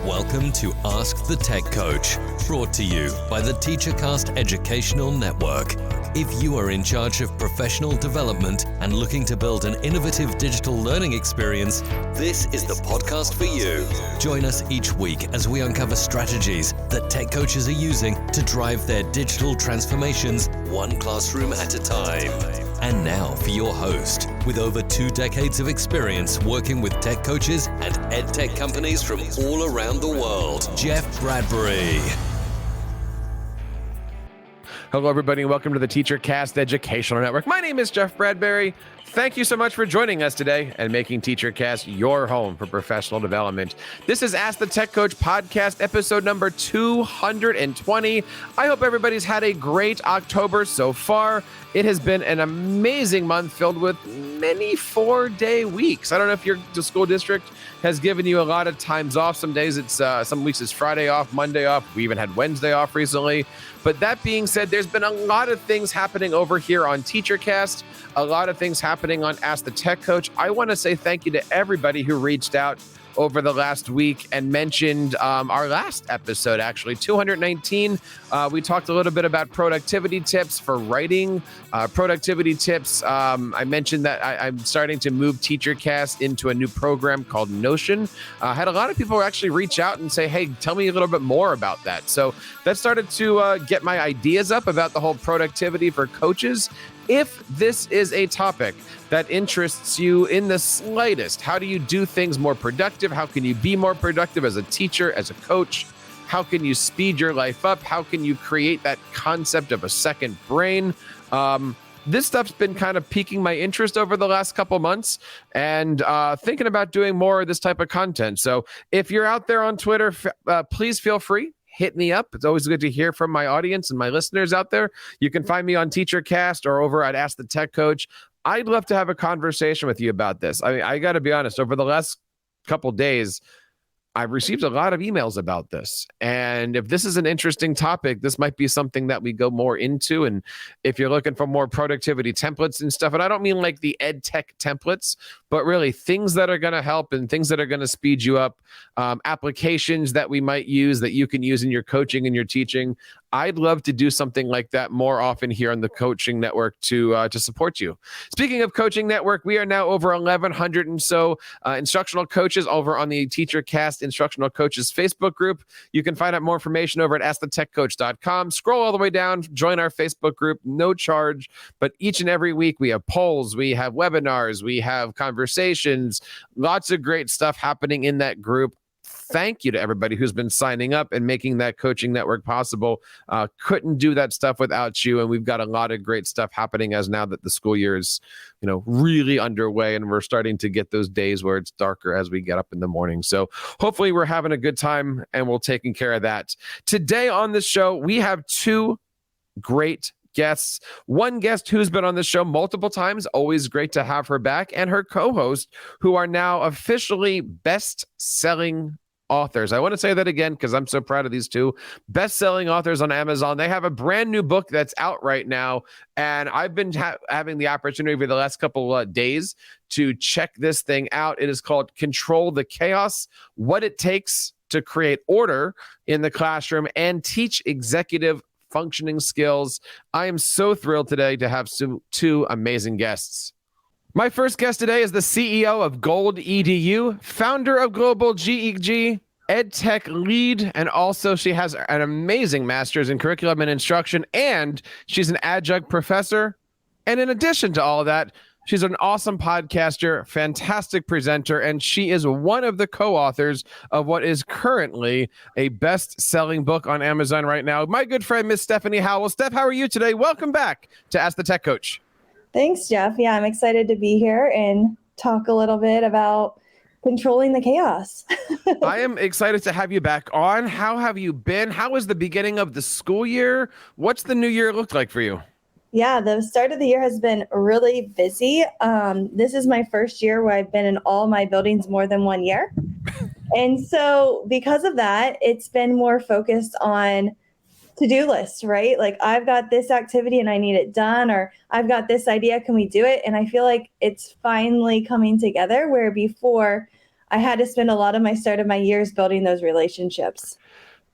Welcome to Ask the Tech Coach, brought to you by the TeacherCast Educational Network. If you are in charge of professional development and looking to build an innovative digital learning experience, this is the podcast for you. Join us each week as we uncover strategies that tech coaches are using to drive their digital transformations one classroom at a time. And now for your host, with over 2 decades of experience working with tech coaches and ed tech companies from all around the world, Jeff Bradbury. Hello, everybody, and welcome to the TeacherCast Educational Network. My name is Jeff Bradbury. Thank you so much for joining us today and making TeacherCast your home for professional development. This is Ask the Tech Coach podcast, episode number 220. I hope everybody's had a great October so far. It has been an amazing month filled with many 4-day weeks. I don't know if your school district has given you a lot of times off. Some days some weeks it's Friday off, Monday off. We even had Wednesday off recently. But that being said, there's been a lot of things happening over here on TeacherCast, a lot of things happening on Ask the Tech Coach. I want to say thank you to everybody who reached out over the last week and mentioned our last episode, actually, 219. We talked a little bit about productivity tips for writing, productivity tips. I mentioned that I'm starting to move TeacherCast into a new program called Notion. I had a lot of people actually reach out and say, hey, tell me a little bit more about that. So that started to get my ideas up about the whole productivity for coaches. If this is a topic that interests you in the slightest, how do you do things more productive? How can you be more productive as a teacher, as a coach? How can you speed your life up? How can you create that concept of a second brain? This stuff's been kind of piquing my interest over the last couple months and thinking about doing more of this type of content. So if you're out there on Twitter, please feel free. Hit me up. It's always good to hear from my audience and my listeners out there. You can find me on TeacherCast or over at Ask the Tech Coach. I'd love to have a conversation with you about this. I mean, I got to be honest, over the last couple days, I've received a lot of emails about this. And if this is an interesting topic, this might be something that we go more into. And if you're looking for more productivity templates and stuff, and I don't mean like the ed tech templates, but really things that are going to help and things that are going to speed you up, applications that we might use that you can use in your coaching and your teaching. I'd love to do something like that more often here on the Coaching Network to support you. Speaking of Coaching Network, we are now over 1,100 and so instructional coaches over on the TeacherCast Instructional Coaches Facebook group. You can find out more information over at askthetechcoach.com. Scroll all the way down, join our Facebook group, no charge. But each and every week we have polls, we have webinars, we have conversations, lots of great stuff happening in that group. Thank you to everybody who's been signing up and making that coaching network possible. Couldn't do that stuff without you. And we've got a lot of great stuff happening as now that the school year is, really underway and we're starting to get those days where it's darker as we get up in the morning. So hopefully we're having a good time and we're taking care of that. Today on the show, we have 2 great guests. One guest who's been on the show multiple times, always great to have her back, and her co-host, who are now officially best-selling authors. I want to say that again because I'm so proud of these 2 best-selling authors on Amazon. They have a brand new book that's out right now, and I've been having the opportunity over the last couple of days to check this thing out. It is called Control the Chaos: What It Takes to Create Order in the Classroom and Teach Executive Functioning Skills. I am so thrilled today to have 2 amazing guests. My first guest today is the CEO of Gold EDU, founder of Global GEG, EdTech lead, and also she has an amazing master's in curriculum and instruction, and she's an adjunct professor. And in addition to all of that, she's an awesome podcaster, fantastic presenter, and she is one of the co-authors of what is currently a best-selling book on Amazon right now. My good friend, Miss Stephanie Howell. Steph, how are you today? Welcome back to Ask the Tech Coach. Thanks, Jeff. Yeah, I'm excited to be here and talk a little bit about controlling the chaos. I am excited to have you back on. How have you been? How was the beginning of the school year? What's the new year looked like for you? Yeah, the start of the year has been really busy. This is my first year where I've been in all my buildings more than 1 year. And so because of that, it's been more focused on to-do lists, right? Like, I've got this activity and I need it done, or I've got this idea, can we do it? And I feel like it's finally coming together, where before I had to spend a lot of my start of my years building those relationships.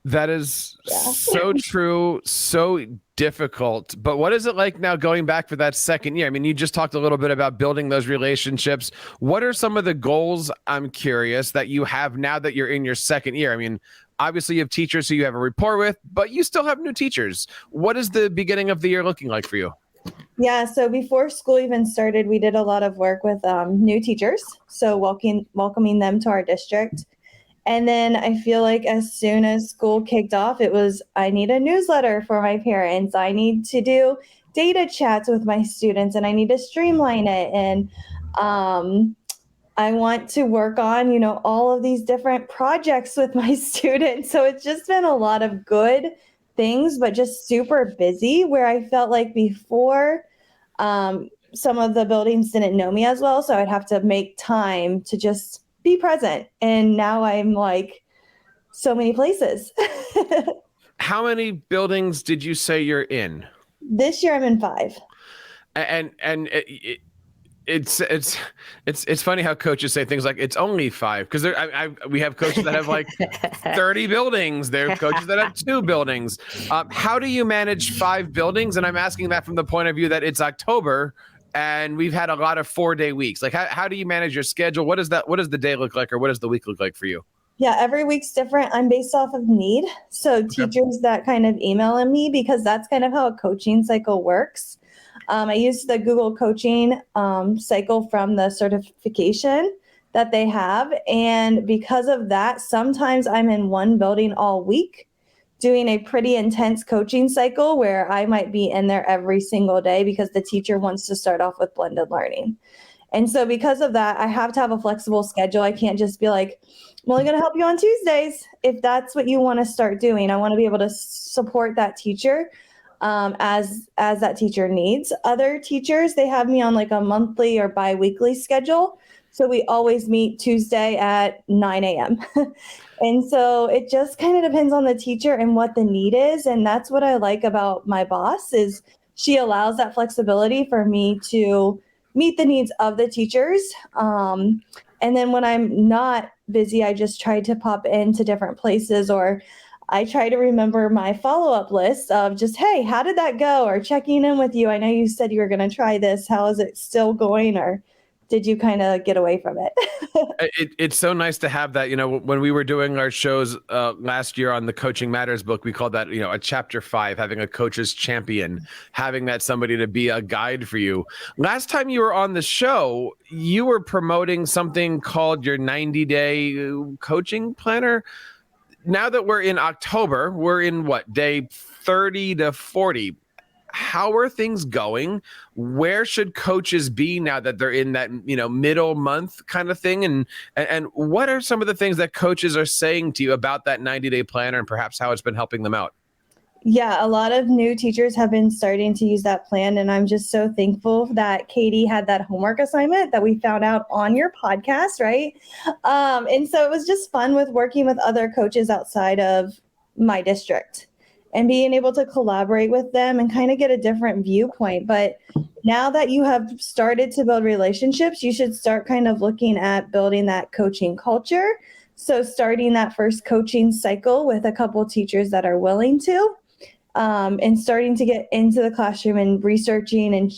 That is Yeah. so true, so difficult. But what is it like now going back for that second year? I mean, you just talked a little bit about building those relationships. What are some of the goals, I'm curious, that you have now that you're in your second year? I mean, obviously you have teachers who you have a rapport with, but you still have new teachers. What is the beginning of the year looking like for you? Yeah, so before school even started, we did a lot of work with new teachers, so welcoming them to our district. And then I feel like as soon as school kicked off, it was, I need a newsletter for my parents. I need to do data chats with my students, and I need to streamline it. And I want to work on, all of these different projects with my students. So it's just been a lot of good things, but just super busy, where I felt like before some of the buildings didn't know me as well. So I'd have to make time to just be present. And now I'm like so many places. How many buildings did you say you're in? This year I'm in 5. And it's funny how coaches say things like it's only 5, because we have coaches that have like 30 buildings. There are coaches that have 2 buildings. How do you manage 5 buildings? And I'm asking that from the point of view that it's October and we've had a lot of 4-day weeks. Like how do you manage your schedule? What does the day look like, or what does the week look like for you? Yeah, every week's different. I'm based off of need. So teachers that kind of email me, because that's kind of how a coaching cycle works. I use the Google coaching cycle from the certification that they have. And because of that, sometimes I'm in one building all week doing a pretty intense coaching cycle where I might be in there every single day because the teacher wants to start off with blended learning. And so because of that, I have to have a flexible schedule. I can't just be like, I'm only going to help you on Tuesdays. If that's what you want to start doing, I want to be able to support that teacher as that teacher needs. Other teachers, they have me on like a monthly or bi-weekly schedule. So we always meet Tuesday at 9 a.m. And so it just kind of depends on the teacher and what the need is. And that's what I like about my boss, is she allows that flexibility for me to meet the needs of the teachers. And then when I'm not busy, I just try to pop into different places, or I try to remember my follow-up list of just, hey, how did that go? Or checking in with you. I know you said you were going to try this. How is it still going? Or did you kind of get away from it? It's so nice to have that. When we were doing our shows last year on the Coaching Matters book, we called that, a chapter 5, having a coach's champion, having that somebody to be a guide for you. Last time you were on the show, you were promoting something called your 90-day coaching planner. Now that we're in October, we're in what, day 30 to 40? How are things going? Where should coaches be now that they're in that, middle month kind of thing? And what are some of the things that coaches are saying to you about that 90-day planner and perhaps how it's been helping them out? Yeah, a lot of new teachers have been starting to use that plan. And I'm just so thankful that Katie had that homework assignment that we found out on your podcast, right? And so it was just fun with working with other coaches outside of my district and being able to collaborate with them and kind of get a different viewpoint. But now that you have started to build relationships, you should start kind of looking at building that coaching culture. So starting that first coaching cycle with a couple teachers that are willing to, and starting to get into the classroom and researching and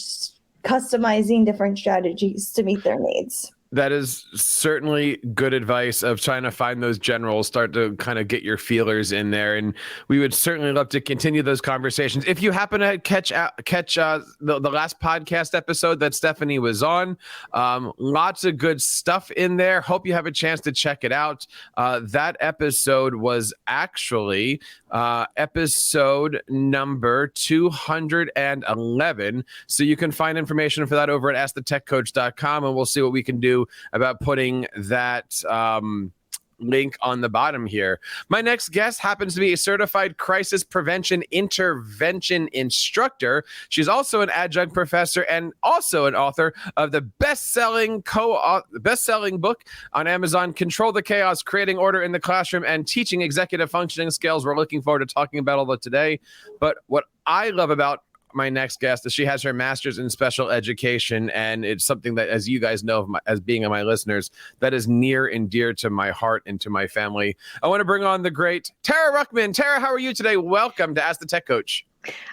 customizing different strategies to meet their needs. That is certainly good advice of trying to find those generals, start to kind of get your feelers in there. And we would certainly love to continue those conversations. If you happen to catch the last podcast episode that Stephanie was on, lots of good stuff in there. Hope you have a chance to check it out. That episode was actually episode number 211. So you can find information for that over at askthetechcoach.com, and we'll see what we can do about putting that link on the bottom here. My next guest happens to be a certified crisis prevention intervention instructor. She's also an adjunct professor and also an author of the best-selling book on Amazon, Control the Chaos, Creating Order in the Classroom and Teaching Executive Functioning Skills. We're looking forward to talking about all that today. But what I love about my next guest is she has her master's in special education, and it's something that, as you guys know, as being my listeners, that is near and dear to my heart and to my family. I want to bring on the great Tara Ruckman. Tara, how are you today? Welcome to Ask the Tech Coach.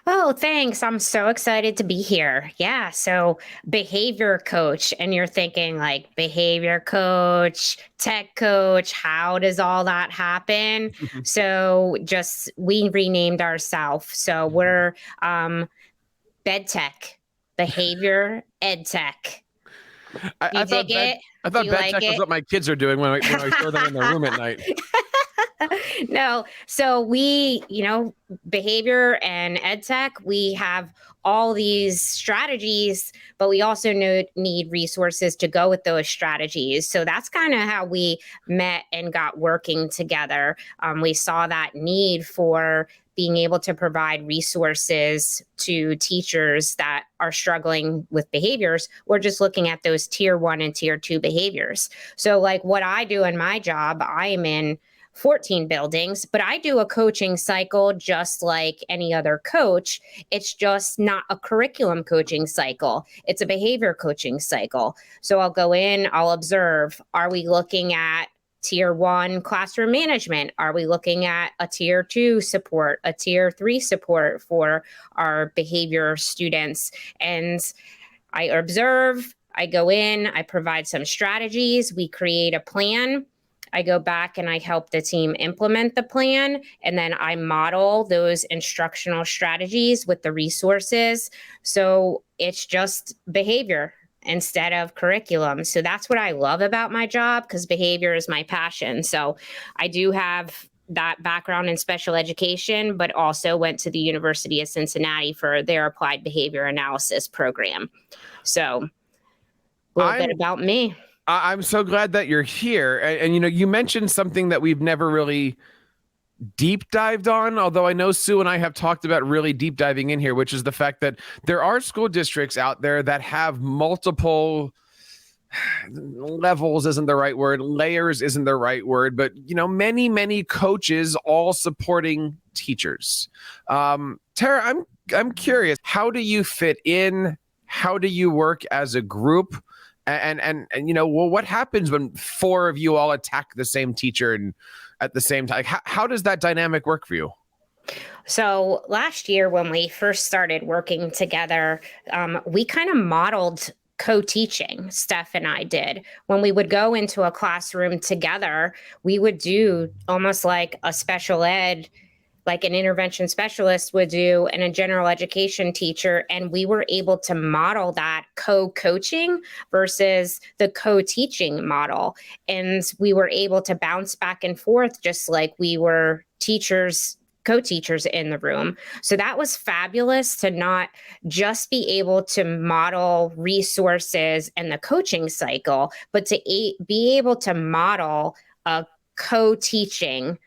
Oh, thanks. I'm so excited to be here. Yeah. So, behavior coach, and you're thinking like behavior coach, tech coach, how does all that happen? So, just we renamed ourselves. So, we're bed tech, behavior ed tech. I thought bed tech was what my kids are doing when I throw them in their room at night. No. So we, behavior and ed tech, we have all these strategies, but we also need resources to go with those strategies. So that's kind of how we met and got working together. We saw that need for being able to provide resources to teachers that are struggling with behaviors, or just looking at those tier 1 and tier 2 behaviors. So like what I do in my job, I am in 14 buildings, but I do a coaching cycle just like any other coach. It's just not a curriculum coaching cycle. It's a behavior coaching cycle. So I'll go in, I'll observe, are we looking at tier 1 classroom management? Are we looking at a tier 2 support, a tier 3 support for our behavior students? And I observe, I go in, I provide some strategies, we create a plan. I go back and I help the team implement the plan, and then I model those instructional strategies with the resources. So it's just behavior instead of curriculum. So that's what I love about my job, because behavior is my passion. So I do have that background in special education, but also went to the University of Cincinnati for their applied behavior analysis program. So a little bit about me. I'm so glad that you're here. And you mentioned something that we've never really deep dived on, although I know Sue and I have talked about really deep diving in here, which is the fact that there are school districts out there that have multiple levels isn't the right word, layers isn't the right word, but many coaches all supporting teachers. Tara, I'm curious, how do you fit in? How do you work as a group? And what happens when 4 of you all attack the same teacher and at the same time? How does that dynamic work for you? So last year when we first started working together, we kind of modeled co-teaching. Steph and I did. When we would go into a classroom together, we would do almost like a special ed, like an intervention specialist would do, and a general education teacher. And we were able to model that co-coaching versus the co-teaching model. And we were able to bounce back and forth just like we were teachers, co-teachers in the room. So that was fabulous to not just be able to model resources and the coaching cycle, but to be able to model a co-teaching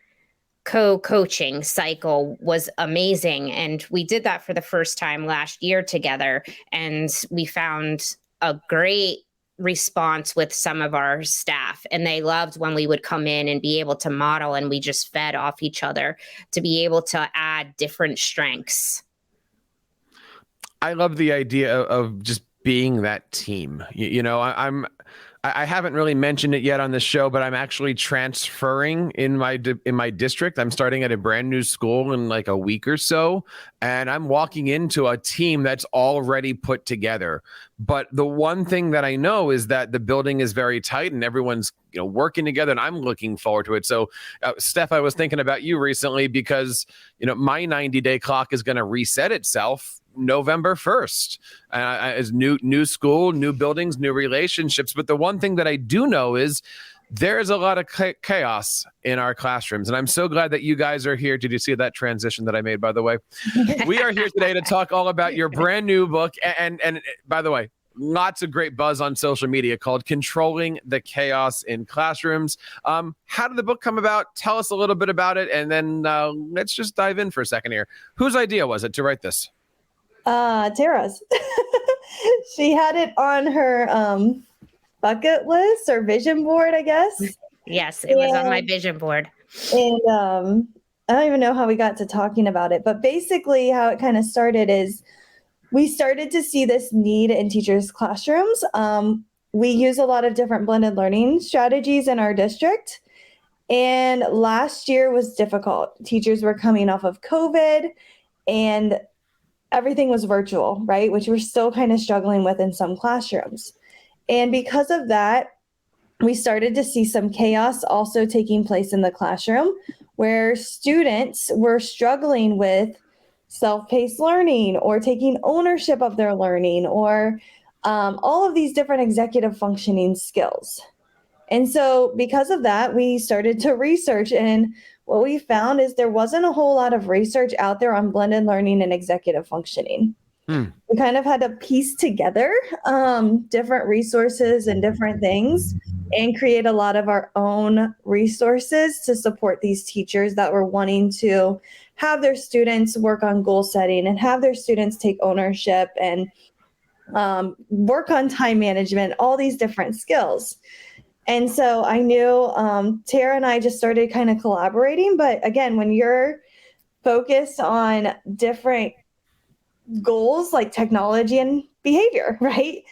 co-coaching cycle was amazing. And we did that for the first time last year together. And we found a great response with some of our staff. And they loved when we would come in and be able to model, and we just fed off each other to be able to add different strengths. I love the idea of just being that team. I haven't really mentioned it yet on the show, but I'm actually transferring in my district. I'm starting at a brand new school in like a week or so, and I'm walking into a team that's already put together. But the one thing that I know is that the building is very tight and everyone's working together, and I'm looking forward to it. So, Steph, I was thinking about you recently because my 90-day clock is going to reset itself November 1st. As new school, new buildings, new relationships. But the one thing that I do know is there's a lot of chaos in our classrooms. And I'm so glad that you guys are here. Did you see that transition that I made, by the way? We are here today to talk all about your brand new book. And by the way, lots of great buzz on social media called Controlling the Chaos in Classrooms. How did the book come about? Tell us a little bit about it. And then let's just dive in for a second here. Whose idea was it to write this? Tara's. She had it on her bucket list or vision board, I guess. Yes, it was on my vision board. And I don't even know how we got to talking about it, but basically how it kind of started is we started to see this need in teachers' classrooms. We use a lot of different blended learning strategies in our district. And last year was difficult. Teachers were coming off of COVID and everything was virtual, right? Which we're still kind of struggling with in some classrooms. And because of that, we started to see some chaos also taking place in the classroom where students were struggling with self-paced learning or taking ownership of their learning or all of these different executive functioning skills. And so because of that, we started to research, and what we found is there wasn't a whole lot of research out there on blended learning and executive functioning. We kind of had to piece together different resources and different things and create a lot of our own resources to support these teachers that were wanting to have their students work on goal setting and have their students take ownership and work on time management, all these different skills. And so I knew Tara and I just started kind of collaborating. But again, when you're focused on different goals like technology and behavior, right?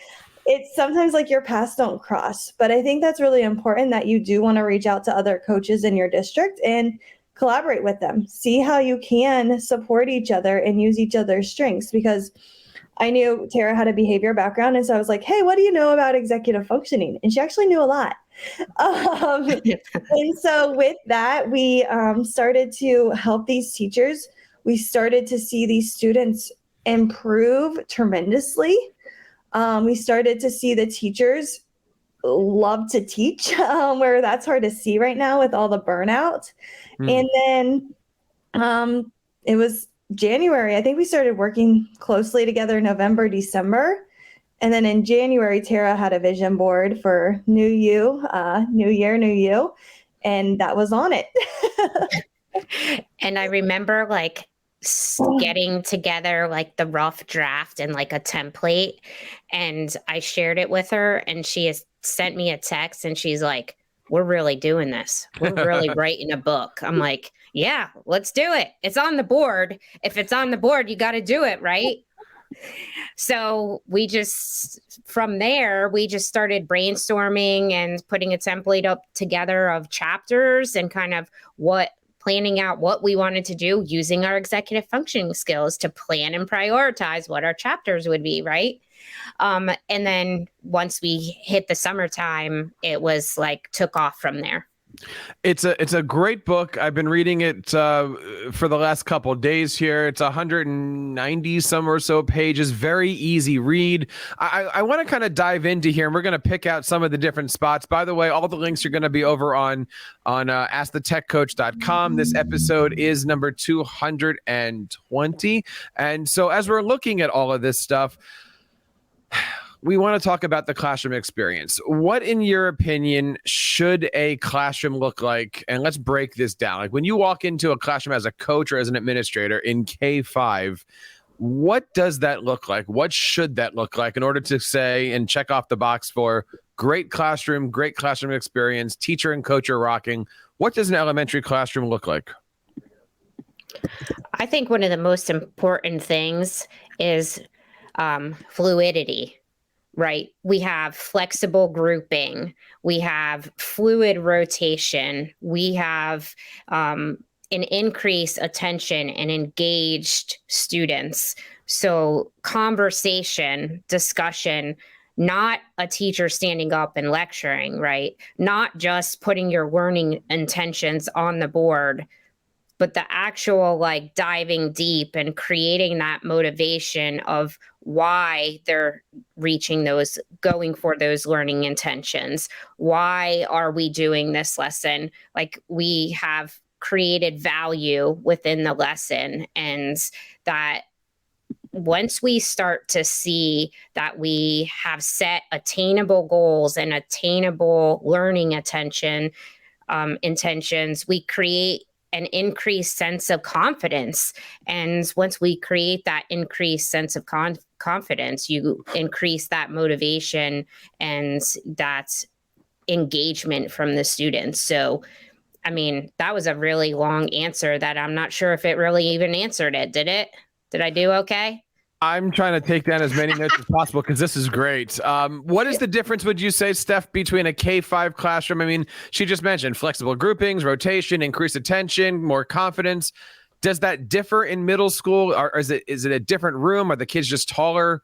It's sometimes like your paths don't cross. But I think that's really important that you do want to reach out to other coaches in your district and collaborate with them. See how you can support each other and use each other's strengths, because I knew Tara had a behavior background. And so I was like, hey, what do you know about executive functioning? And she actually knew a lot. And so with that, we started to help these teachers. We started to see these students improve tremendously. We started to see the teachers love to teach, where that's hard to see right now with all the burnout. And then it was January. I think we started working closely together November, December. And then in January, Tara had a vision board for New You, New Year, New You. And that was on it. And I remember like getting together like the rough draft and like a template, and I shared it with her, and she has sent me a text and she's like, we're really doing this. We're really writing a book. I'm like, yeah, let's do it. It's on the board. If it's on the board, you got to do it, right? So from there, we just started brainstorming and putting a template up together of chapters and kind of planning out what we wanted to do using our executive functioning skills to plan and prioritize what our chapters would be, right? And then once we hit the summertime, it was like took off from there. It's a great book. I've been reading it for the last couple of days here. It's 190 some or so pages. Very easy read. I want to kind of dive into here, and we're going to pick out some of the different spots. By the way, all the links are going to be over on askthetechcoach.com. This episode is number 220. And so as we're looking at all of this stuff, we want to talk about the classroom experience. What, in your opinion, should a classroom look like? And let's break this down. Like when you walk into a classroom as a coach or as an administrator in K-5, what does that look like? What should that look like in order to say and check off the box for great classroom experience, teacher and coach are rocking? What does an elementary classroom look like? I think one of the most important things is fluidity. Right. We have flexible grouping. We have fluid rotation. We have an increased attention and engaged students. So conversation, discussion, not a teacher standing up and lecturing, right? Not just putting your learning intentions on the board, but the actual like diving deep and creating that motivation of why they're going for those learning intentions. Why are we doing this lesson? Like we have created value within the lesson, and that once we start to see that we have set attainable goals and attainable learning intentions, we create an increased sense of confidence. And once we create that increased sense of confidence, you increase that motivation and that engagement from the students. So, I mean, that was a really long answer that I'm not sure if it really even answered it. Did it? Did I do okay? I'm trying to take down as many notes as possible because this is great. What is the difference, would you say, Steph, between a K-5 classroom? I mean, she just mentioned flexible groupings, rotation, increased attention, more confidence. Does that differ in middle school? Or is it a different room? Are the kids just taller?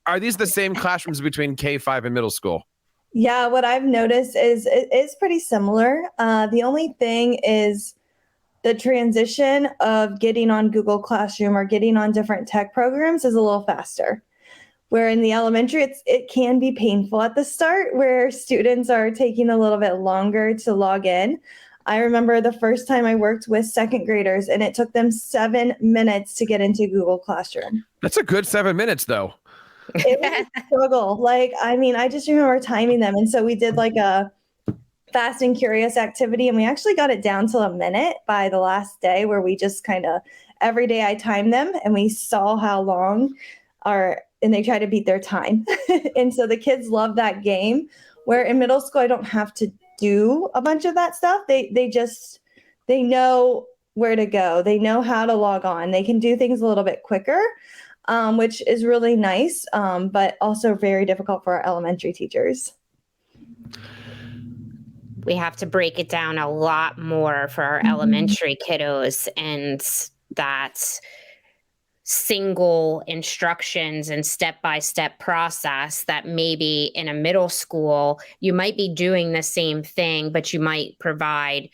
Are these the same classrooms between K-5 and middle school? Yeah, what I've noticed is it is pretty similar. The only thing is the transition of getting on Google Classroom or getting on different tech programs is a little faster. Where in the elementary, it can be painful at the start where students are taking a little bit longer to log in. I remember the first time I worked with second graders and it took them 7 minutes to get into Google Classroom. That's a good 7 minutes, though. It was a struggle. Like, I mean, I just remember timing them. And so we did like a fast and curious activity, and we actually got it down to a minute by the last day, where we just kind of every day I timed them and we saw how long and they try to beat their time. And so the kids love that game, where in middle school I don't have to do a bunch of that stuff. They know where to go. They know how to log on. They can do things a little bit quicker, which is really nice, but also very difficult for our elementary teachers. We have to break it down a lot more for our elementary kiddos, and that single instructions and step-by-step process that maybe in a middle school, you might be doing the same thing, but you might provide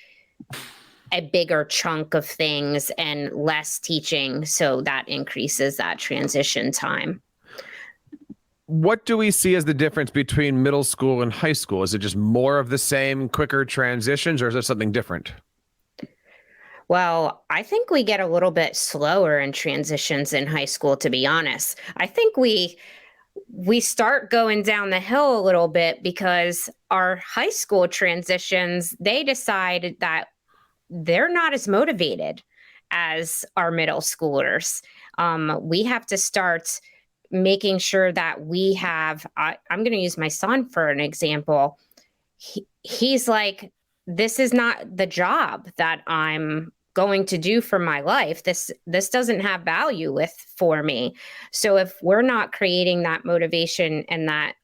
a bigger chunk of things and less teaching. So that increases that transition time. What do we see as the difference between middle school and high school? Is it just more of the same, quicker transitions, or is there something different? Well, I think we get a little bit slower in transitions in high school, to be honest. I think we start going down the hill a little bit because our high school transitions, they decided that they're not as motivated as our middle schoolers. We have to start making sure that we have, I'm going to use my son for an example. He's like, this is not the job that I'm going to do for my life. This doesn't have value for me. So if we're not creating that motivation and that,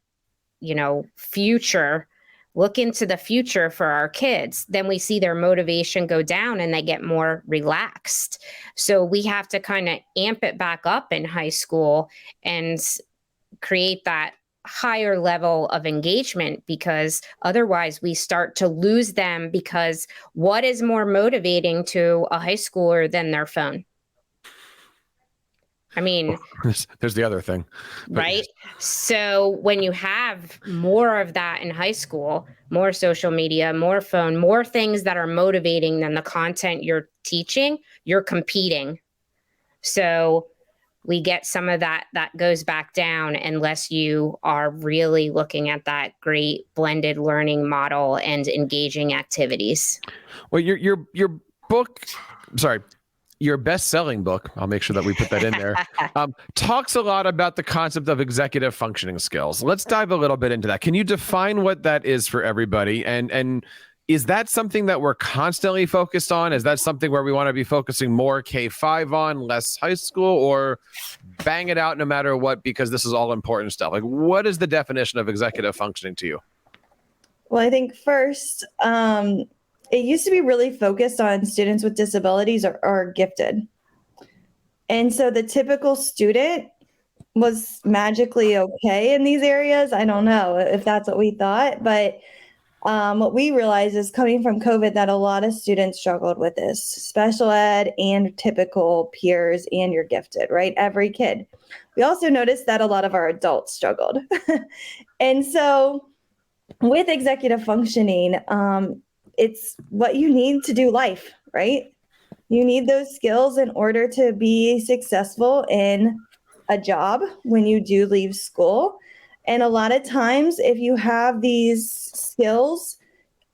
future, look into the future for our kids, then we see their motivation go down and they get more relaxed. So we have to kind of amp it back up in high school and create that higher level of engagement, because otherwise we start to lose them, because what is more motivating to a high schooler than their phone? I mean, there's the other thing, right? So when you have more of that in high school, more social media, more phone, more things that are motivating than the content you're teaching, you're competing. So we get some of that goes back down unless you are really looking at that great blended learning model and engaging activities. Well, your book, your best-selling book, I'll make sure that we put that in there, talks a lot about the concept of executive functioning skills. Let's dive a little bit into that. Can you define what that is for everybody? And is that something that we're constantly focused on? Is that something where we want to be focusing more K-5 on, less high school, or bang it out no matter what, because this is all important stuff? Like, what is the definition of executive functioning to you? Well, I think first, it used to be really focused on students with disabilities or gifted. And so the typical student was magically okay in these areas. I don't know if that's what we thought, but what we realized is coming from COVID that a lot of students struggled with this, special ed and typical peers and you're gifted, right? Every kid. We also noticed that a lot of our adults struggled. And so with executive functioning, it's what you need to do life, right? You need those skills in order to be successful in a job when you do leave school. And a lot of times, if you have these skills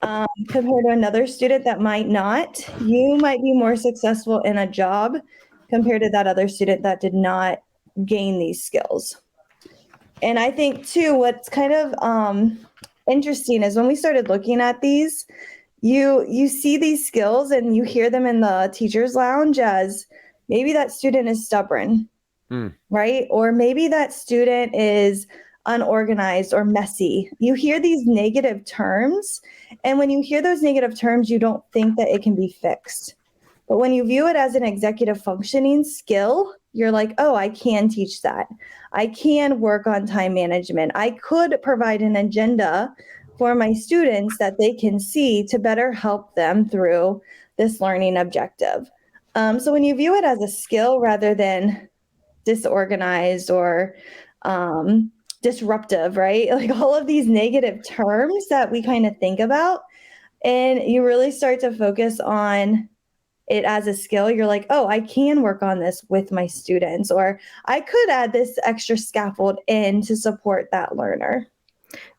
compared to another student that might not, you might be more successful in a job compared to that other student that did not gain these skills. And I think, too, what's kind of interesting is when we started looking at these, you see these skills and you hear them in the teacher's lounge as maybe that student is stubborn. right? Or maybe that student is unorganized or messy. You hear these negative terms, and when you hear those negative terms, you don't think that it can be fixed. But when you view it as an executive functioning skill, you're like, oh, I can teach that. I can work on time management. I could provide an agenda for my students that they can see to better help them through this learning objective. So when you view it as a skill rather than disorganized or disruptive, right? Like all of these negative terms that we kind of think about, and you really start to focus on it as a skill. You're like, oh, I can work on this with my students, or I could add this extra scaffold in to support that learner.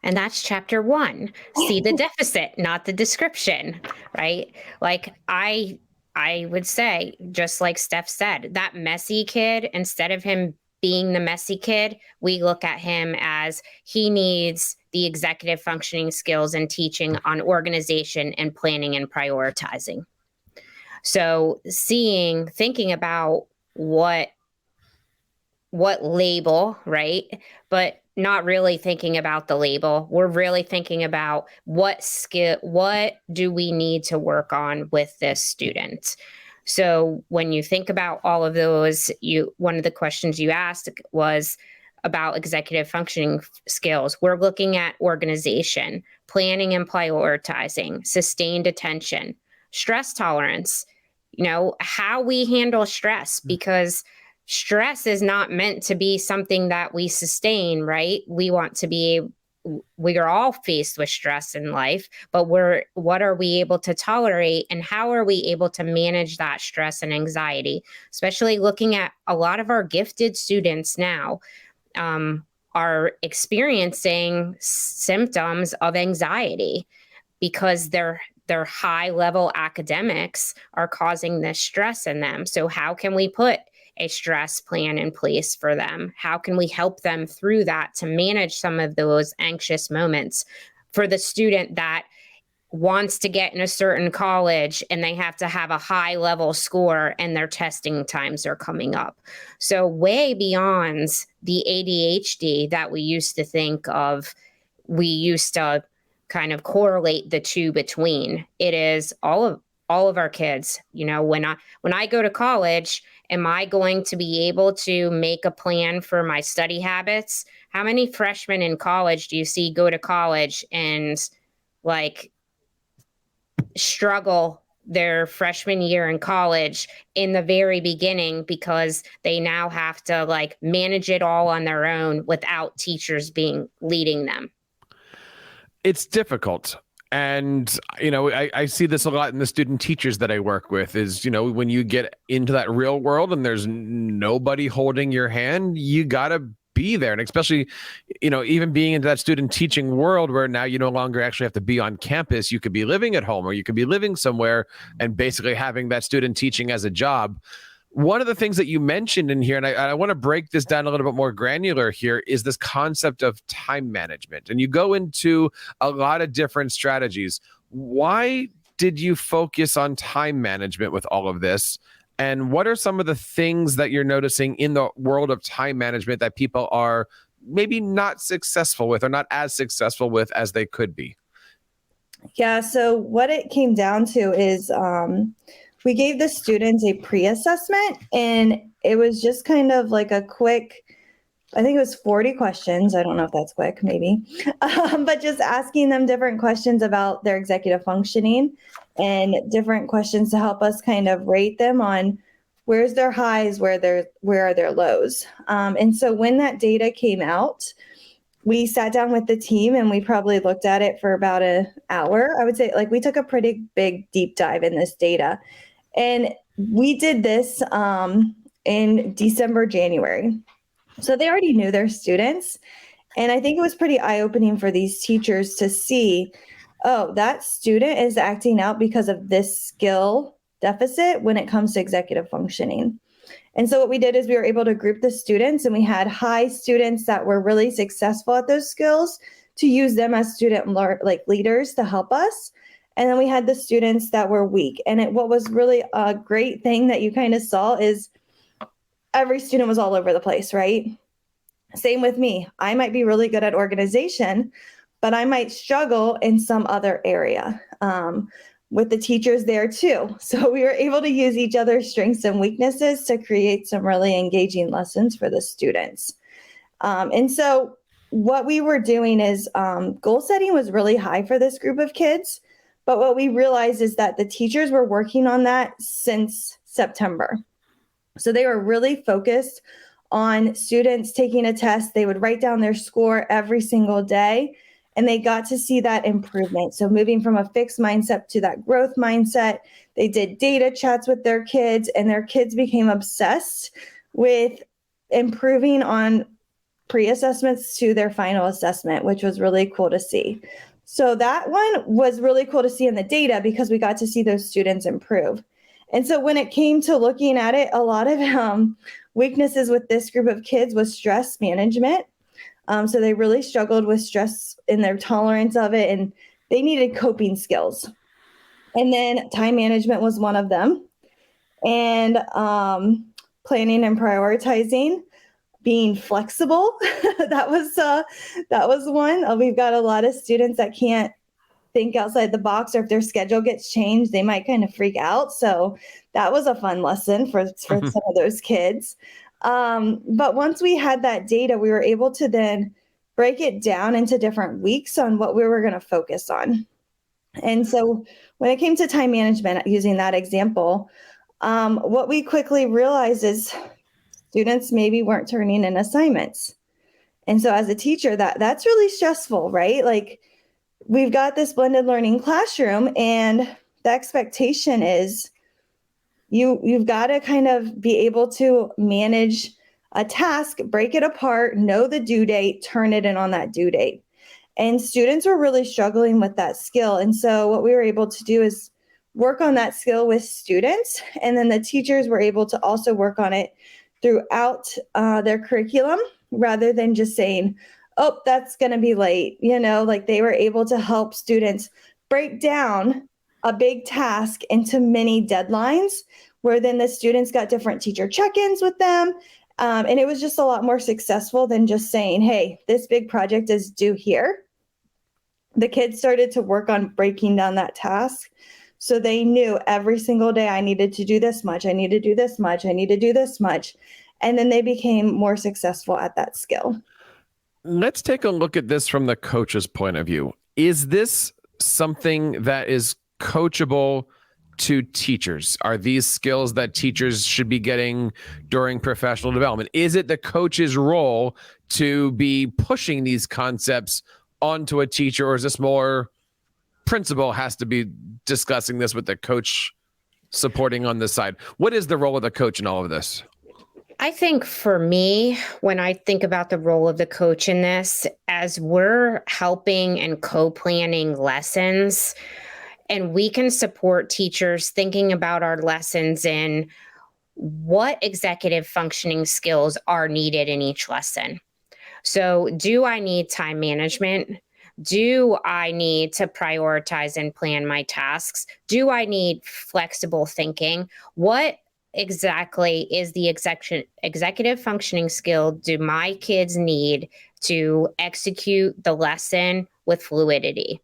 And that's chapter 1. See the deficit, not the description, right? Like I would say, just like Steph said, that messy kid, instead of him being the messy kid, we look at him as he needs the executive functioning skills and teaching on organization and planning and prioritizing. So thinking about what label, right? But not really thinking about the label. We're really thinking about what do we need to work on with this student? So when you think about all of those, one of the questions you asked was about executive functioning skills. We're looking at organization, planning and prioritizing, sustained attention, stress tolerance, how we handle stress, because stress is not meant to be something that we sustain, right? We are all faced with stress in life, but what are we able to tolerate, and how are we able to manage that stress and anxiety? Especially looking at a lot of our gifted students now are experiencing symptoms of anxiety because their high level academics are causing this stress in them. So how can we put a stress plan in place for them? How can we help them through that to manage some of those anxious moments? For the student that wants to get in a certain college and they have to have a high level score and their testing times are coming up. So way beyond the ADHD that we used to think of, we used to kind of correlate the two between. It is all of our kids. When I go to college, am I going to be able to make a plan for my study habits? How many freshmen in college do you see go to college and struggle their freshman year in college in the very beginning because they now have to manage it all on their own without teachers leading them? It's difficult. And, I see this a lot in the student teachers that I work with is, when you get into that real world and there's nobody holding your hand, you got to be there. And especially, even being into that student teaching world where now you no longer actually have to be on campus. You could be living at home or you could be living somewhere and basically having that student teaching as a job. One of the things that you mentioned in here, and I want to break this down a little bit more granular here, is this concept of time management. And you go into a lot of different strategies. Why did you focus on time management with all of this? And what are some of the things that you're noticing in the world of time management that people are maybe not successful with or not as successful with as they could be? Yeah, so what it came down to is we gave the students a pre-assessment, and it was just kind of like a quick, I think it was 40 questions. I don't know if that's quick, maybe, but just asking them different questions about their executive functioning and different questions to help us kind of rate them on where's their highs, where are their lows. And so when that data came out, we sat down with the team and we probably looked at it for about an hour. I would say we took a pretty big deep dive in this data. And we did this in December, January. So they already knew their students. And I think it was pretty eye-opening for these teachers to see, oh, that student is acting out because of this skill deficit when it comes to executive functioning. And so what we did is we were able to group the students, and we had high students that were really successful at those skills to use them as student leaders to help us. And then we had the students that were weak. And what was really a great thing that you kind of saw is every student was all over the place, right? Same with me. I might be really good at organization, but I might struggle in some other area. With the teachers there too. So we were able to use each other's strengths and weaknesses to create some really engaging lessons for the students. And so what we were doing is goal setting was really high for this group of kids. But what we realized is that the teachers were working on that since September. So they were really focused on students taking a test. They would write down their score every single day, and they got to see that improvement. So moving from a fixed mindset to that growth mindset, they did data chats with their kids, and their kids became obsessed with improving on pre-assessments to their final assessment, which was really cool to see. So that one was really cool to see in the data because we got to see those students improve. And so when it came to looking at it, a lot of weaknesses with this group of kids was stress management. So they really struggled with stress in their tolerance of it, and they needed coping skills. And then time management was one of them. And planning and prioritizing, being flexible, that was one. We've got a lot of students that can't think outside the box, or if their schedule gets changed, they might kind of freak out. So that was a fun lesson for some of those kids. But once we had that data, we were able to then break it down into different weeks on what we were going to focus on. And so when it came to time management, using that example, what we quickly realized is students maybe weren't turning in assignments. And so as a teacher, that's really stressful, right? Like, we've got this blended learning classroom, and the expectation is you've got to kind of be able to manage a task, break it apart, know the due date, turn it in on that due date. And students were really struggling with that skill. And so what we were able to do is work on that skill with students. And then the teachers were able to also work on it throughout their curriculum, rather than just saying, oh, that's going to be late. Like, they were able to help students break down a big task into many deadlines, where then the students got different teacher check-ins with them. And it was just a lot more successful than just saying, hey, this big project is due here. The kids started to work on breaking down that task. So they knew every single day, I needed to do this much, I need to do this much, I need to do this much. And then they became more successful at that skill. Let's take a look at this from the coach's point of view. Is this something that is coachable to teachers? Are these skills that teachers should be getting during professional development? Is it the coach's role to be pushing these concepts onto a teacher, or is this more principal has to be discussing this with the coach supporting on this side? What is the role of the coach in all of this? I think for me, when I think about the role of the coach in this, as we're helping and co-planning lessons, and we can support teachers thinking about our lessons in what executive functioning skills are needed in each lesson. So, do I need time management? Do I need to prioritize and plan my tasks? Do I need flexible thinking? What exactly is the executive functioning skill do my kids need to execute the lesson with fluidity?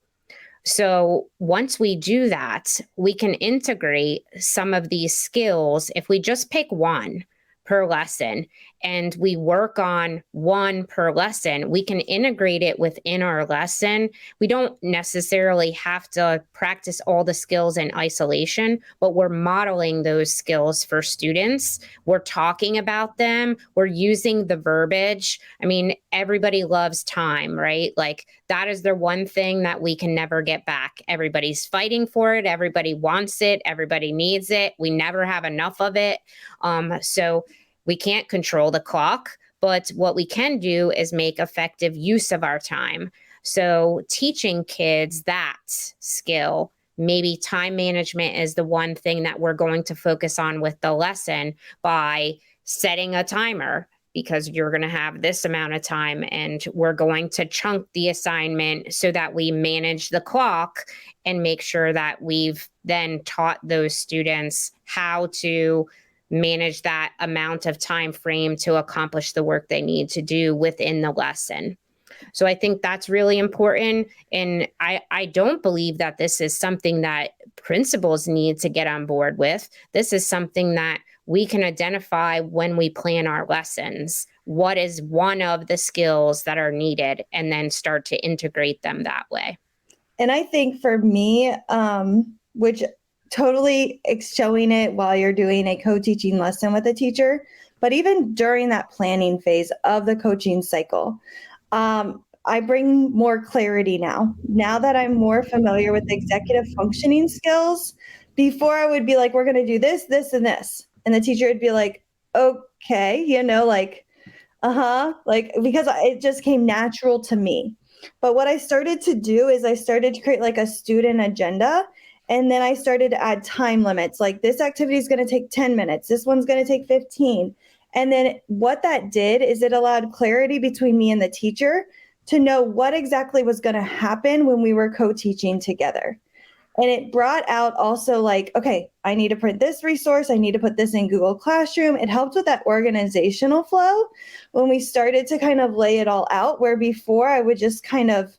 So once we do that, we can integrate some of these skills. If we just pick one per lesson and we work on one per lesson, we can integrate it within our lesson. We don't necessarily have to practice all the skills in isolation, but we're modeling those skills for students. We're talking about them. We're using the verbiage. I mean, everybody loves time, right? Like, that is the one thing that we can never get back. Everybody's fighting for it. Everybody wants it. Everybody needs it. We never have enough of it. So we can't control the clock, but what we can do is make effective use of our time. So teaching kids that skill, maybe time management is the one thing that we're going to focus on with the lesson by setting a timer, because you're going to have this amount of time, and we're going to chunk the assignment so that we manage the clock and make sure that we've then taught those students how to manage that amount of time frame to accomplish the work they need to do within the lesson. So I think that's really important. And I don't believe that this is something that principals need to get on board with. This is something that we can identify when we plan our lessons. What is one of the skills that are needed, and then start to integrate them that way. And I think for me, which totally showing it while you're doing a co-teaching lesson with a teacher, but even during that planning phase of the coaching cycle, I bring more clarity now. Now that I'm more familiar with executive functioning skills, before I would be like, we're going to do this, this, and this. And the teacher would be like, okay, like, like, because it just came natural to me. But what I started to do is I started to create like a student agenda. And then I started to add time limits. Like, this activity is going to take 10 minutes. This one's going to take 15. And then what that did is it allowed clarity between me and the teacher to know what exactly was going to happen when we were co-teaching together. And it brought out also like, okay, I need to print this resource. I need to put this in Google Classroom. It helped with that organizational flow when we started to kind of lay it all out, where before I would just kind of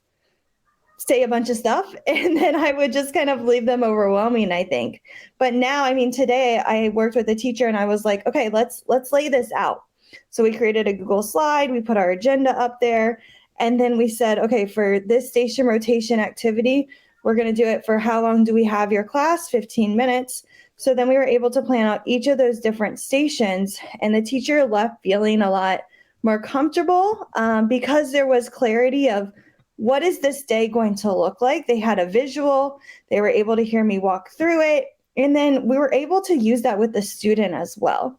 say a bunch of stuff and then I would just kind of leave them overwhelming, I think. But now, I mean, today I worked with a teacher and I was like, okay, let's lay this out. So we created a Google slide, we put our agenda up there, and then we said, okay, for this station rotation activity, we're going to do it for how long do we have your class? 15 minutes. So then we were able to plan out each of those different stations, and the teacher left feeling a lot more comfortable because there was clarity of what is this day going to look like? They had a visual, they were able to hear me walk through it, and then we were able to use that with the student as well.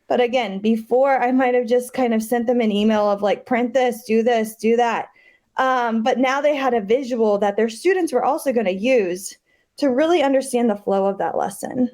But again, before I might have just kind of sent them an email of like, print this, do that. But now they had a visual that their students were also going to use to really understand the flow of that lesson.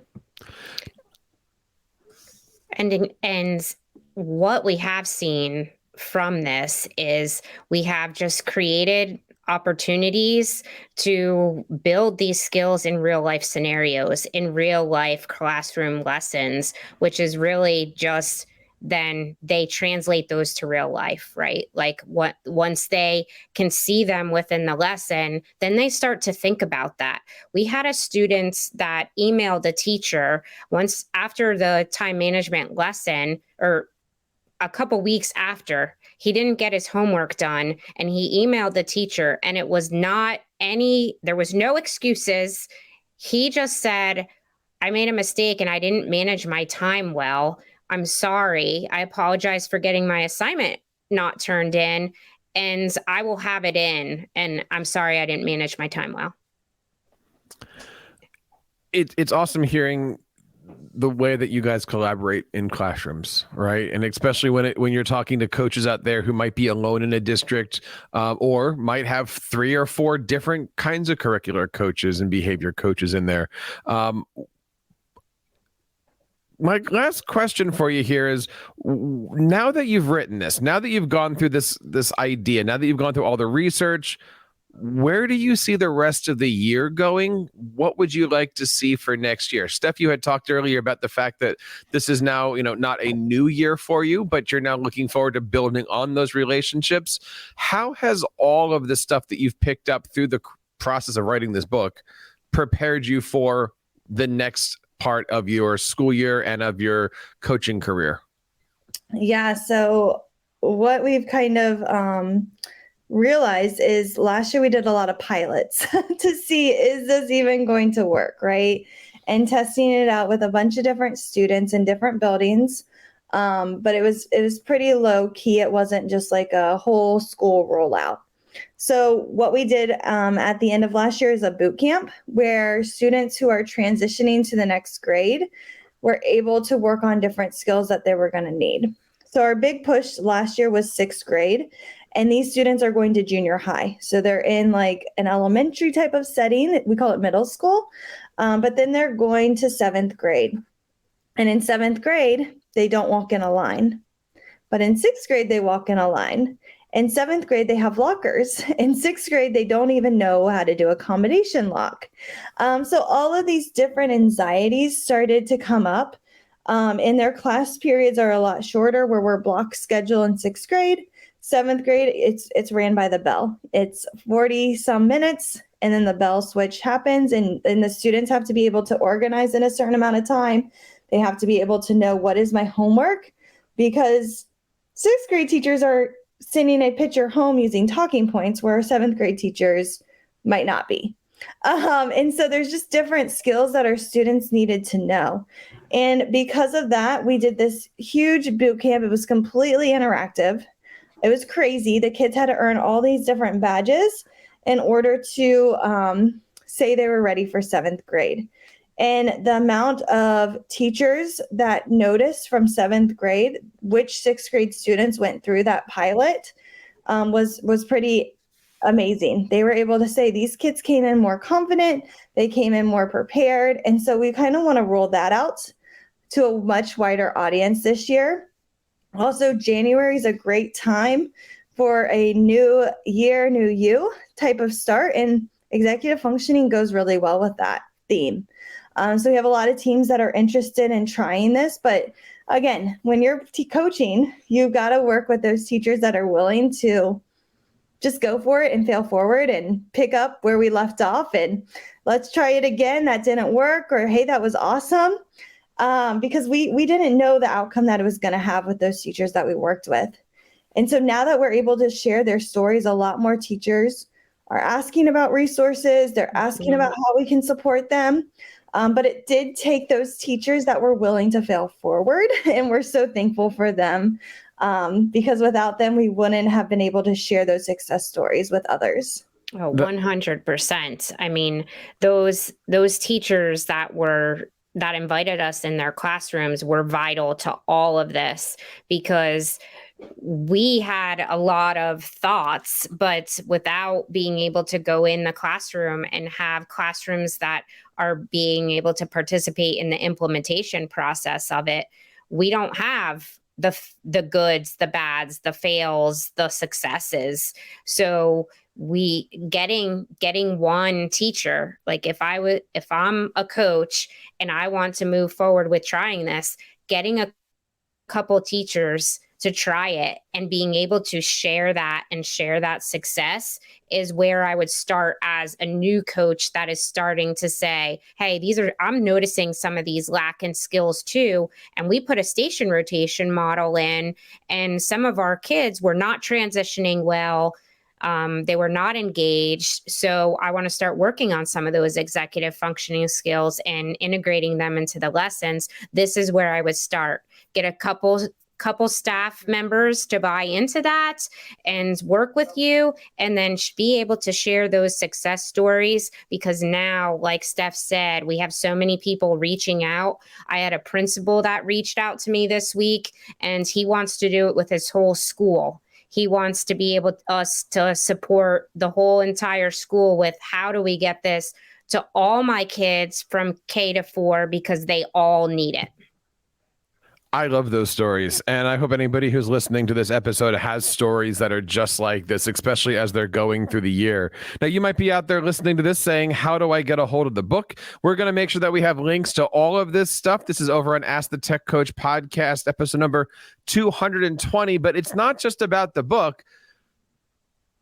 And what we have seen from this is we have just created opportunities to build these skills in real life scenarios, in real life classroom lessons, which is really just then they translate those to real life, right? Like once they can see them within the lesson, then they start to think about that. We had a student that emailed a teacher once after the time management lesson, or a couple weeks after, he didn't get his homework done, and he emailed the teacher, and it was there was no excuses. He just said, I made a mistake and I didn't manage my time well. I'm sorry. I apologize for getting my assignment not turned in, and I will have it in. And I'm sorry I didn't manage my time well. It's awesome hearing the way that you guys collaborate in classrooms, right? And especially when you're talking to coaches out there who might be alone in a district, or might have 3 or 4 different kinds of curricular coaches and behavior coaches in there. My last question for you here is, now that you've written this, now that you've gone through this idea, now that you've gone through all the research, where do you see the rest of the year going? What would you like to see for next year? Steph, you had talked earlier about the fact that this is now, not a new year for you, but you're now looking forward to building on those relationships. How has all of the stuff that you've picked up through the process of writing this book prepared you for the next part of your school year and of your coaching career? Yeah, so what we've kind of realized is last year we did a lot of pilots to see, is this even going to work, right? And testing it out with a bunch of different students in different buildings. But it was pretty low key. It wasn't just like a whole school rollout. So what we did at the end of last year is a boot camp where students who are transitioning to the next grade were able to work on different skills that they were going to need. So our big push last year was 6th grade. And these students are going to junior high. So they're in like an elementary type of setting. We call it middle school. But then they're going to 7th grade. And in 7th grade, they don't walk in a line. But in 6th grade, they walk in a line. In 7th grade, they have lockers. In 6th grade, they don't even know how to do a combination lock. So all of these different anxieties started to come up And their class periods are a lot shorter, where we're block schedule in 6th grade. 7th grade, it's ran by the bell. It's 40 some minutes, and then the bell switch happens, and the students have to be able to organize in a certain amount of time. They have to be able to know, what is my homework, because 6th grade teachers are sending a picture home using talking points, where 7th grade teachers might not be. And so there's just different skills that our students needed to know. And because of that, we did this huge boot camp. It was completely interactive. It was crazy. The kids had to earn all these different badges in order to say they were ready for 7th grade. And the amount of teachers that noticed from 7th grade which 6th grade students went through that pilot was pretty amazing. They were able to say these kids came in more confident, they came in more prepared. And so we kind of want to roll that out to a much wider audience this year. Also, January is a great time for a new year, new you type of start, and executive functioning goes really well with that theme. So we have a lot of teams that are interested in trying this, but again, when you're coaching, you've got to work with those teachers that are willing to just go for it and fail forward and pick up where we left off, and let's try it again. That didn't work, or hey, that was awesome. Because we didn't know the outcome that it was going to have with those teachers that we worked with. And so now that we're able to share their stories, a lot more teachers are asking about resources. They're asking about how we can support them. But it did take those teachers that were willing to fail forward, and we're so thankful for them, because without them, we wouldn't have been able to share those success stories with others. Oh, 100%. I mean, those teachers that invited us in their classrooms were vital to all of this, because we had a lot of thoughts, but without being able to go in the classroom and have classrooms that are being able to participate in the implementation process of it, we don't have the goods, the bads, the fails, the successes. So we getting one teacher, like if I'm a coach and I want to move forward with trying this, getting a couple teachers to try it and being able to share that success is where I would start as a new coach that is starting to say, hey, I'm noticing some of these lacking skills too. And we put a station rotation model in, and some of our kids were not transitioning well. They were not engaged. So I want to start working on some of those executive functioning skills and integrating them into the lessons. This is where I would start. Get a couple staff members to buy into that and work with you, and then be able to share those success stories, because now, like Steph said, we have so many people reaching out. I had a principal that reached out to me this week, and he wants to do it with his whole school. He wants to be able us to support the whole entire school with how do we get this to all my kids from K to 4, because they all need it. I love those stories. And I hope anybody who's listening to this episode has stories that are just like this, especially as they're going through the year. Now, you might be out there listening to this saying, how do I get a hold of the book? We're going to make sure that we have links to all of this stuff. This is over on Ask the Tech Coach podcast, episode number 220. But it's not just about the book.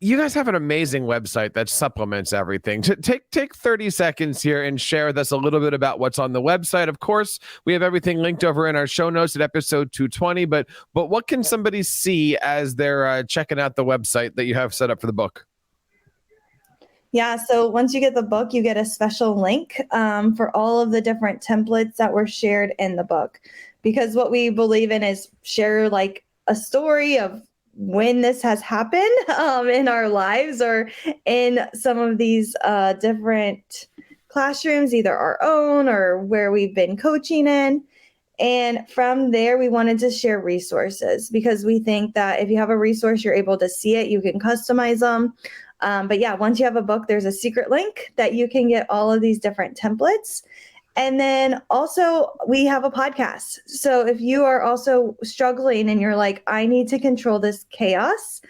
You guys have an amazing website that supplements everything. Take 30 seconds here and share with us a little bit about what's on the website. Of course, we have everything linked over in our show notes at episode 220, but what can somebody see as they're checking out the website that you have set up for the book? Yeah, so once you get the book, you get a special link for all of the different templates that were shared in the book. Because what we believe in is share like a story of when this has happened in our lives or in some of these different classrooms, either our own or where we've been coaching in. And from there, we wanted to share resources, because we think that if you have a resource, you're able to see it, you can customize them. But yeah, once you have a book, there's a secret link that you can get all of these different templates. And then also we have a podcast. So if you are also struggling and you're like, I need to control this chaos,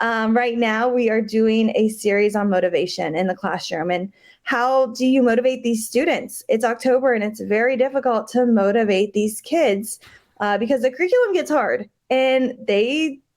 right now we are doing a series on motivation in the classroom. And how do you motivate these students? It's October and it's very difficult to motivate these kids because the curriculum gets hard and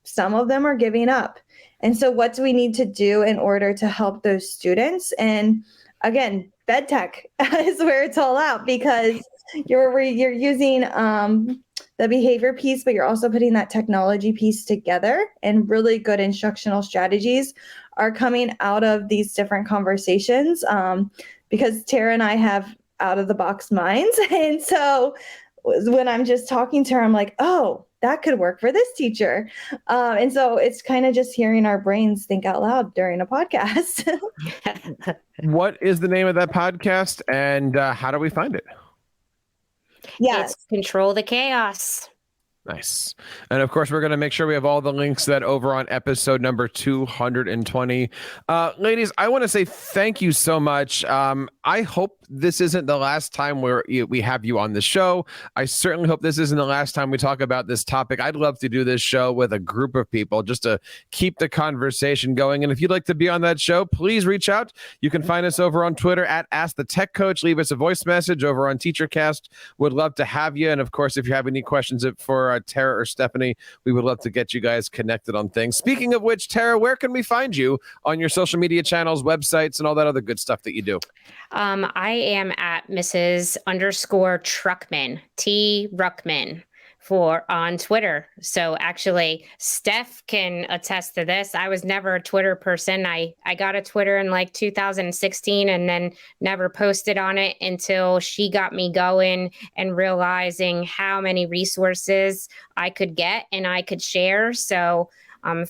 some of them are giving up. And so what do we need to do in order to help those students? And again, bed tech is where it's all out, because you're using the behavior piece, but you're also putting that technology piece together, and really good instructional strategies are coming out of these different conversations because Tara and I have out of the box minds. And so when I'm just talking to her, I'm like, oh, that could work for this teacher. And so it's kind of just hearing our brains think out loud during a podcast. What is the name of that podcast, and how do we find it? Yes. It's Control the Chaos. Nice. And of course, we're going to make sure we have all the links that over on episode number 220. Ladies, I want to say thank you so much. I hope this isn't the last time we have you on the show. I certainly hope this isn't the last time we talk about this topic. I'd love to do this show with a group of people just to keep the conversation going. And if you'd like to be on that show, please reach out. You can find us over on Twitter at Ask the Tech Coach. Leave us a voice message over on TeacherCast. Would love to have you. And of course, if you have any questions for Tara or Stephanie, we would love to get you guys connected on things. Speaking of which, Tara, where can we find you on your social media channels, websites, and all that other good stuff that you do? I am at Mrs._Truckman, T. Ruckman, on Twitter. So actually, Steph can attest to this. I was never a Twitter person. I got a Twitter in like 2016 and then never posted on it until she got me going and realizing how many resources I could get and I could share. So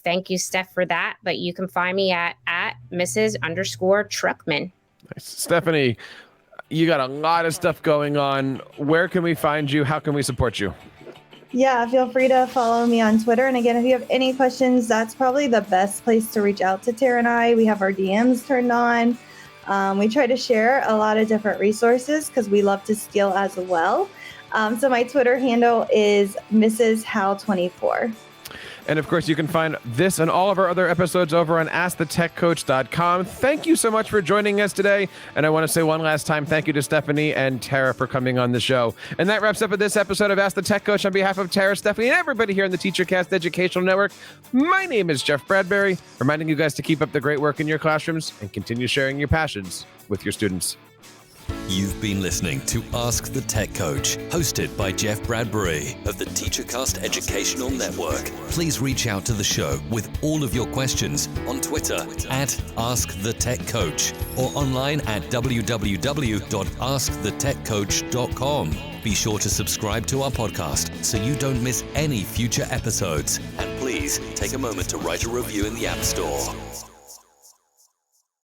thank you, Steph, for that. But you can find me at Mrs._Truckman. Nice. Stephanie, you got a lot of stuff going on. Where can we find you? How can we support you? Yeah, feel free to follow me on Twitter. And again, if you have any questions, that's probably the best place to reach out to Tara and I. We have our DMs turned on. We try to share a lot of different resources because we love to steal as well. So my Twitter handle is Mrs. How24. And of course, you can find this and all of our other episodes over on AskTheTechCoach.com. Thank you so much for joining us today. And I want to say one last time, thank you to Stephanie and Tara for coming on the show. And that wraps up this episode of Ask the Tech Coach. On behalf of Tara, Stephanie, and everybody here in the TeacherCast Educational Network, my name is Jeff Bradbury, reminding you guys to keep up the great work in your classrooms and continue sharing your passions with your students. You've been listening to Ask the Tech Coach, hosted by Jeff Bradbury of the TeacherCast Educational Network. Please reach out to the show with all of your questions on Twitter at AskTheTechCoach or online at www.askthetechcoach.com. Be sure to subscribe to our podcast so you don't miss any future episodes. And please take a moment to write a review in the App Store.